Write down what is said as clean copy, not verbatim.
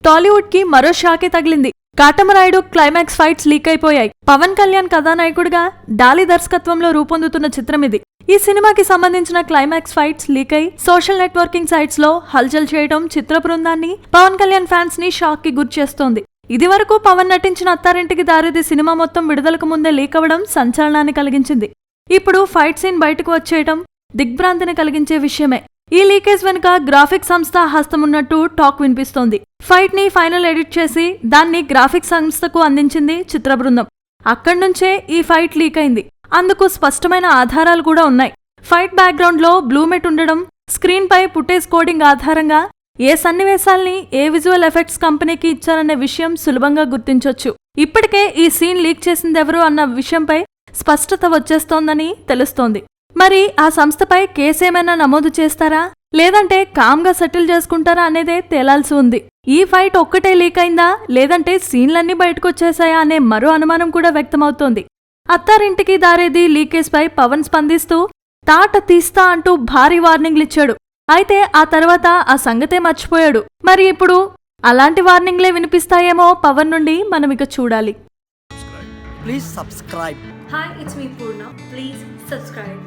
టాలీవుడ్ కి మరో షాకే తగిలింది. కాటమరాయుడు క్లైమాక్స్ ఫైట్స్ లీక్ అయిపోయాయి. పవన్ కళ్యాణ్ కథానాయకుడిగా డాలీ దర్శకత్వంలో రూపొందుతున్న చిత్రం ఇది. ఈ సినిమాకి సంబంధించిన క్లైమాక్స్ ఫైట్స్ లీక్ అయి సోషల్ నెట్వర్కింగ్ సైట్స్ లో హల్చల్ చేయడం చిత్ర బృందాన్ని, పవన్ కళ్యాణ్ ఫ్యాన్స్ ని షాక్ కి గురిచేస్తోంది. ఇది వరకు పవన్ నటించిన అత్తారింటికి దారేది సినిమా మొత్తం విడుదలకు ముందే లీక్ అవ్వడం సంచలనాన్ని కలిగించింది. ఇప్పుడు ఫైట్ సీన్ బయటకు వచ్చేయడం దిగ్భ్రాంతిని కలిగించే విషయమే. ఈ లీకేజ్ వెనుక గ్రాఫిక్స్ సంస్థ హస్తమున్నట్టు టాక్ వినిపిస్తోంది. ఫైట్ ని ఫైనల్ ఎడిట్ చేసి దాన్ని గ్రాఫిక్స్ సంస్థకు అందించింది చిత్ర బృందం. అక్కడి నుంచే ఈ ఫైట్ లీక్ అయింది. అందుకు స్పష్టమైన ఆధారాలు కూడా ఉన్నాయి. ఫైట్ బ్యాక్గ్రౌండ్ లో బ్లూమెట్ ఉండడం, స్క్రీన్ పై ఫుటేజ్ కోడింగ్ ఆధారంగా ఏ సన్నివేశాల్ని ఏ విజువల్ ఎఫెక్ట్స్ కంపెనీకి ఇచ్చారనే విషయం సులభంగా గుర్తించొచ్చు. ఇప్పటికే ఈ సీన్ లీక్ చేసిందెవరు అన్న విషయంపై స్పష్టత వచ్చేస్తోందని తెలుస్తోంది. మరి ఆ సంస్థపై కేసేమైనా నమోదు చేస్తారా, లేదంటే కామ్గా సెటిల్ చేసుకుంటారా అనేదే తేలాల్సి ఉంది. ఈ ఫైట్ ఒక్కటే లీక్ అయిందా, లేదంటే సీన్లన్నీ బయటకొచ్చేశాయా అనే మరో అనుమానం కూడా వ్యక్తమవుతోంది. అత్తారింటికి దారేది లీకేజ్ పై పవన్ స్పందిస్తూ తాట తీస్తా అంటూ భారీ వార్నింగ్లిచ్చాడు. అయితే ఆ తర్వాత ఆ సంగతే మర్చిపోయాడు. మరి ఇప్పుడు అలాంటి వార్నింగ్లే వినిపిస్తాయేమో పవన్ నుండి మనమిక చూడాలి. Please subscribe. Hi, it's me Purna. Please subscribe.